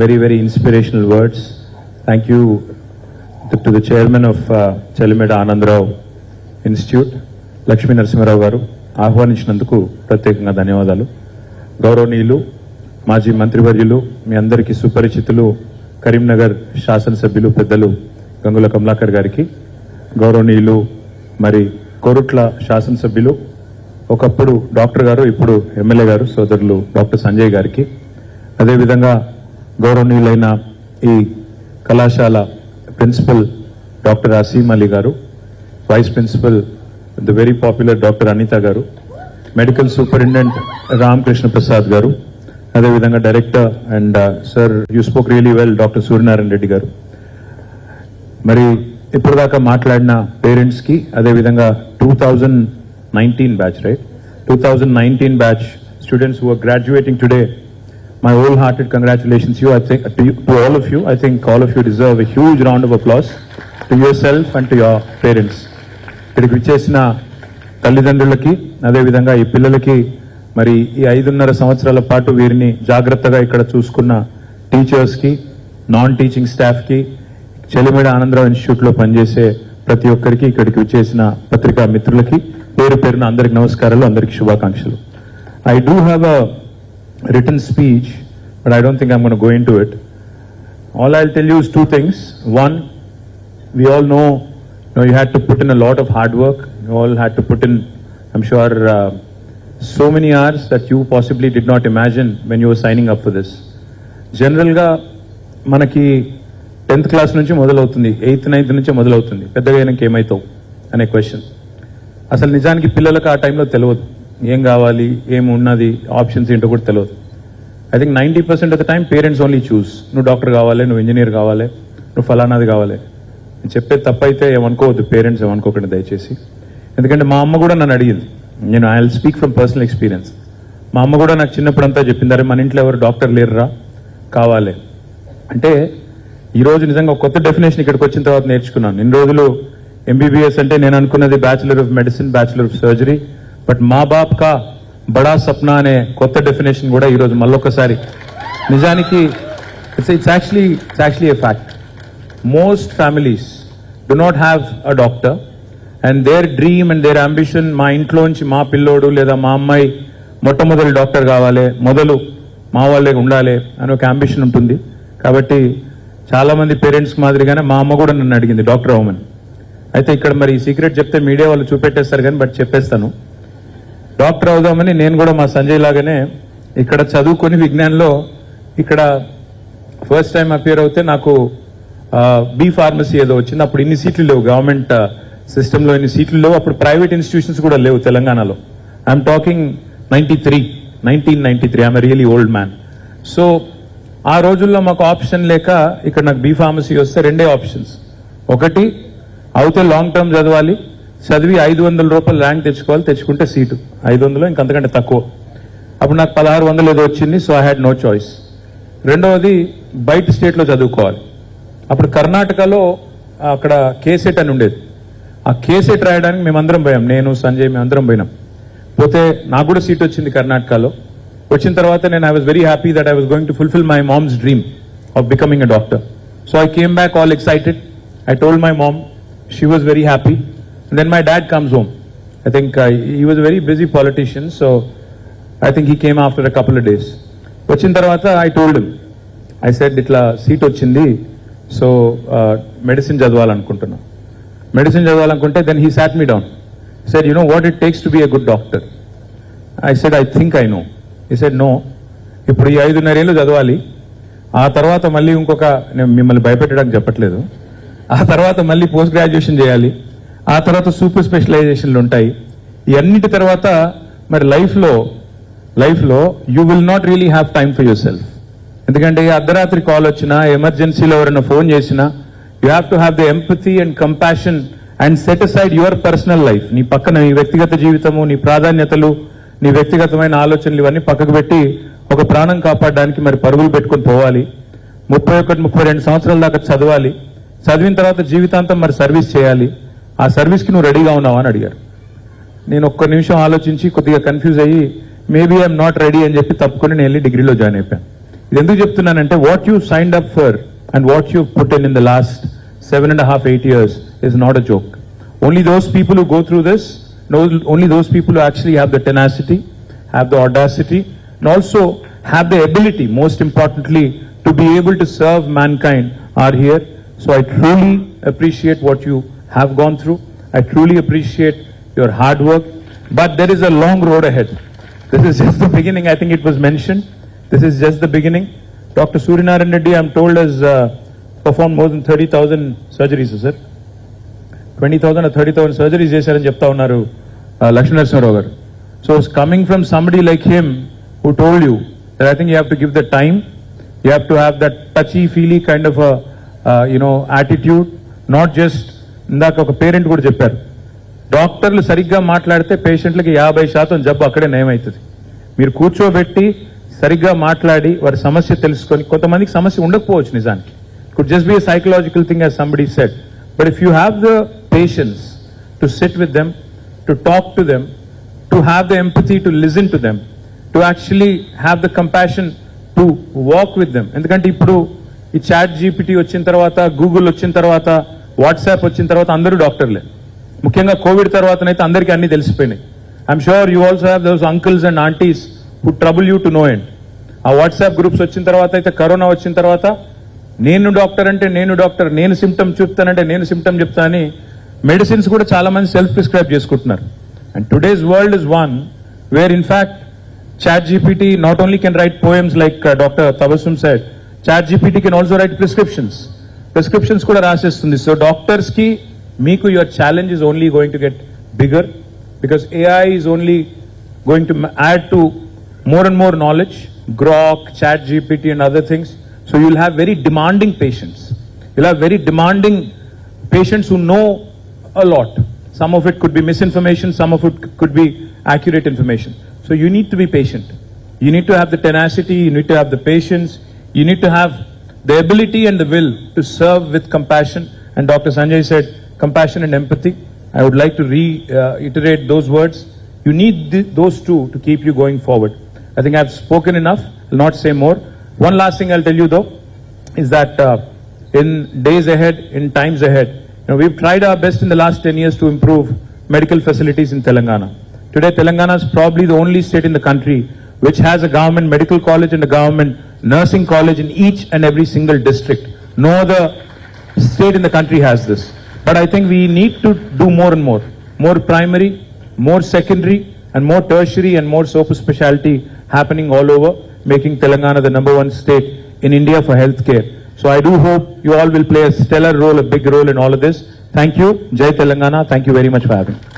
Very, very inspirational words. Thank you to the chairman of Chalimeda Anandrao Institute, Lakshmi Narasimharao garu, ఆహ్వానించినందుకు ప్రత్యేకంగా ధన్యవాదాలు. గౌరవనీయులు మాజీ మంత్రివర్యులు మీ అందరికీ సుపరిచితులు కరీంనగర్ శాసనసభ్యులు పెద్దలు గంగుల కమలాకర్ గారికి, గౌరవనీయులు మరి కోరుట్ల శాసనసభ్యులు ఒకప్పుడు డాక్టర్ గారు ఇప్పుడు ఎమ్మెల్యే గారు సోదరులు డాక్టర్ సంజయ్ గారికి, అదేవిధంగా గౌరవనీయులైన ఈ కళాశాల ప్రిన్సిపల్ డాక్టర్ అసీం అలీ గారు, vice principal the very popular doctor Anitha గారు, మెడికల్ సూపరింటెండెంట్ రామకృష్ణ ప్రసాద్ గారు, అదేవిధంగా director and sir you spoke really well doctor Suryanarayana Reddy గారు, మరి ఇప్పుడు దాకా మాట్లాడిన పేరెంట్స్ కి, అదేవిధంగా 2019 batch right 2019 batch students who are graduating today, my wholehearted congratulations to you. I think to all of you. I think all of you deserve a huge round of applause to yourself and to your parents. ఇక్కడికి విచ్చేసిన తల్లిదండ్రులకి, అదేవిధంగా ఈ పిల్లలకి, మరి ఈ 5.5 సంవత్సరాల పాటు వీరిని జాగ్రత్తగా ఇక్కడ చూసుకున్న టీచర్స్ కి, నాన్ టీచింగ్ స్టాఫ్ కి, చెలిమేడ ఆనందరావు ఇన్స్టిట్యూట్ లో పనిచేసే ప్రతి ఒక్కరికి, ఇక్కడికి విచ్చేసిన పత్రికా మిత్రులకి పేరు పేరున అందరికి నమస్కారాలు, అందరికి శుభాకాంక్షలు. I do have a written speech, but I don't think I'm going to go into it. All I'll tell you is two things. One, we all know, you had to put in a lot of hard work. You all had to put in, I'm sure, so many hours that you possibly did not imagine when you were signing up for this. General ga manaki 10th class nunchi modalautundi, 8th 9th nunchi modalautundi, పెద్దగా అయినాక ఏమైతావు అనే question. అసలు నిజానికి పిల్లలకు ఆ టైంలో తెలియదు ఏం కావాలి, ఏం ఉన్నది, ఆప్షన్స్ ఏంటో కూడా తెలియదు. I think 90% of the time parents only చూస్, నువ్వు డాక్టర్ కావాలి, నువ్వు ఇంజనీర్ కావాలి, నువ్వు ఫలానాది కావాలి. నేను చెప్పేది తప్పైతే ఏమనుకోవద్దు, పేరెంట్స్ ఏమనుకోకండి దయచేసి. ఎందుకంటే మా అమ్మ కూడా నన్ను అడిగింది, నేను I will speak from personal experience. మా అమ్మ కూడా నాకు చిన్నప్పుడంతా చెప్పింది, అరే మన ఇంట్లో ఎవరు డాక్టర్ లేరురా, కావాలి అంటే. ఈరోజు నిజంగా ఒక కొత్త డెఫినేషన్ ఇక్కడికి వచ్చిన తర్వాత నేర్చుకున్నాను. ఇన్ని రోజులు ఎంబీబీఎస్ అంటే నేను అనుకున్నది bachelor of medicine, bachelor of surgery, but మా బాప్ కా బడా సప్నా అనే కొత్త డెఫినేషన్ కూడా ఈరోజు మళ్ళొకసారి. నిజానికి it's actually a fact. Most families do not have a doctor and their dream and their ambition, మా ఇంట్లోంచి మా పిల్లోడు లేదా మా అమ్మాయి మొట్టమొదటి డాక్టర్ కావాలి, మొదలు మా వాళ్ళే ఉండాలి అని ఒక అంబిషన్ ఉంటుంది. కాబట్టి చాలా మంది పేరెంట్స్ మాదిరిగానే మా అమ్మ కూడా నన్ను అడిగింది డాక్టర్ అవ్వమని. అయితే ఇక్కడ మరి ఈ సీక్రెట్ చెప్తే మీడియా వాళ్ళు చూపెట్టేస్తారు కానీ, బట్ చెప్పేస్తాను. డాక్టర్ అవుదామని నేను కూడా మా సంజయ్ లాగానే ఇక్కడ చదువుకొని విజ్ఞానంలో ఇక్కడ ఫస్ట్ టైం అపియర్ అవుతే నాకు బి ఫార్మసీ ఏదో వచ్చింది. అప్పుడు ఇన్ని సీట్లు లేవు, గవర్నమెంట్ సిస్టంలో ఇన్ని సీట్లు లేవు. అప్పుడు ప్రైవేట్ ఇన్స్టిట్యూషన్స్ కూడా లేవు తెలంగాణలో. I'm talking 1993. I'm really old man. So ఆ రోజుల్లో మాకు ఆప్షన్ లేక ఇక్కడ నాకు బి ఫార్మసీ వస్తే రెండే ఆప్షన్స్. ఒకటి అవుతే లాంగ్ టర్మ్ చదవాలి, చదివి 500 రూపాయలు ర్యాంక్ తెచ్చుకోవాలి, తెచ్చుకుంటే సీటు 500 ఇంకంతకంటే తక్కువ. అప్పుడు నాకు 1600 ఏదో వచ్చింది, so I had no choice. రెండవది బయట స్టేట్లో చదువుకోవాలి. అప్పుడు కర్ణాటకలో అక్కడ కేసెట్ అని ఉండేది. ఆ కేసెట్ రాయడానికి మేమందరం పోయాం, నేను సంజయ్ మేమందరం పోయినాం. పోతే నాకు కూడా సీట్ వచ్చింది కర్ణాటకలో. వచ్చిన తర్వాత నేను I was very happy that I was going to fulfil my mom's dream of becoming a doctor. So I came back all excited. I told my mom, she was very happy. And then my dad comes home. I think he was a very busy politician, so I think he came after a couple of days. Vachin tarvata I told him, I said itla seat ochindi, so medicine chadavalanuntunna. Medicine chadavalanunte, then he sat me down. He said, you know what it takes to be a good doctor? I said, I think I know. He said, no. ఇప్పుడు ఈ 5.5 ఏళ్ళు చదవాలి, ఆ తర్వాత మళ్ళీ ఇంకొక, నేను మిమ్మల్ని భయపెట్టడానికి చెప్పట్లేదు, ఆ తర్వాత మళ్ళీ పోస్ట్ గ్రాడ్యుయేషన్ చేయాలి, ఆ తర్వాత సూపర్ స్పెషలైజేషన్లు ఉంటాయి. ఇవన్నిటి తర్వాత మరి లైఫ్లో you will not really have time for your self. ఎందుకంటే అర్ధరాత్రి కాల్ వచ్చినా, ఎమర్జెన్సీలో ఎవరైనా ఫోన్ చేసినా, you have to have the empathy and compassion and set aside your personal life. నీ పక్కన నీ వ్యక్తిగత జీవితము, నీ ప్రాధాన్యతలు, నీ వ్యక్తిగతమైన ఆలోచనలు ఇవన్నీ పక్కకు పెట్టి ఒక ప్రాణం కాపాడడానికి మరి పరుగులు పెట్టుకుని పోవాలి. 31-32 సంవత్సరాల దాకా చదవాలి. చదివిన తర్వాత జీవితాంతం మరి సర్వీస్ చేయాలి. ఆ సర్వీస్కి నువ్వు రెడీగా ఉన్నావా అని అడిగారు. నేను ఒక్క నిమిషం ఆలోచించి కొద్దిగా కన్ఫ్యూజ్ అయ్యి మేబీ ఐఎమ్ నాట్ రెడీ అని చెప్పి తప్పుకొని నేను వెళ్ళి డిగ్రీలో జాయిన్ అయిపోయాను. ఇది ఎందుకు చెప్తున్నానంటే what you signed up for and what you put in the last 7.5, 8 years is not a joke. Only those people who go through this, only those people who actually have the tenacity, have the audacity, and also have the ability, most importantly, to be able to serve mankind are here. So I truly appreciate what you have gone through. I truly appreciate your hard work. But there is a long road ahead. This is just the beginning. I think it was mentioned. This is just the beginning. Dr. Suryanarayan Reddy, I'm told, has performed more than 30,000 surgeries, sir. 20,000 or 30,000 surgeries చేశారని చెప్తా ఉన్నారు లక్ష్మీనరసింహారావు గారు. So it's coming from somebody like him who told you that I think you have to give the time, you have to have that touchy-feely kind of a attitude, not just ఇందాక ఒక parent కూడా చెప్పారు, డాక్టర్లు సరిగ్గా మాట్లాడితే పేషెంట్లకి 50% జబ్బు అక్కడే నయమవుతుంది. మీరు కూర్చోబెట్టి సరిగ్గా మాట్లాడి వారి సమస్య తెలుసుకొని, కొంతమందికి సమస్య ఉండకపోవచ్చు నిజానికి, could just be a psychological thing as somebody said, but if you have the patience to sit with them, to talk to them, to have the empathy to listen to them, to actually have the compassion to walk with them. ఎందుకంటే ఇప్పుడు ఈ chat GPT వచ్చిన తర్వాత, Google వచ్చిన తర్వాత, WhatsApp వచ్చిన తర్వాత అందరూ డాక్టర్లే. ముఖ్యంగా కోవిడ్ తర్వాతనైతే అందరికీ అన్ని తెలిసిపోయినాయి. I'm sure you also have those uncles and aunties who trouble you to no end. ఆ వాట్సాప్ గ్రూప్స్ వచ్చిన తర్వాత అయితే, కరోనా వచ్చిన తర్వాత, నేను డాక్టర్ అంటే నేను డాక్టర్, నేను సిమ్టమ్ చూపుతానంటే నేను సిమ్టమ్ చెప్తా అని మెడిసిన్స్ కూడా చాలా మంది సెల్ఫ్ ప్రిస్క్రైబ్ చేసుకుంటున్నారు. And today's world is one where in fact chat GPT not only can write poems like doctor Tabassum said, chat GPT can also write prescriptions కూడా రాసేస్తుంది. సో డాక్టర్స్ కి మీకు your challenge is only going to get bigger, because AI is only going to add to more and more knowledge, Grok, Chat GPT and other things. So you'll have very demanding patients. You'll have very demanding patients who know a lot. Some of it could be misinformation, some of it could be accurate information. So you need to be patient. You need to have the tenacity, you need to have the patience, you need to have the ability and the will to serve with compassion. And Dr. Sanjay said, compassion and empathy. I would like to reiterate those words. You need those two to keep you going forward. I think I've spoken enough. I'll not say more. One last thing I'll tell you though is that in days ahead, in times ahead, we've tried our best in the last 10 years to improve medical facilities in Telangana. Today, Telangana is probably the only state in the country which has a government medical college and a government nursing college in each and every single district. No other state in the country has this. But I think we need to do more and more. More primary, more secondary, and more tertiary and more super specialty happening all over, making Telangana the #1 state in India for healthcare. So I do hope you all will play a stellar role, a big role in all of this. Thank you. Jai Telangana. Thank you very much for having me.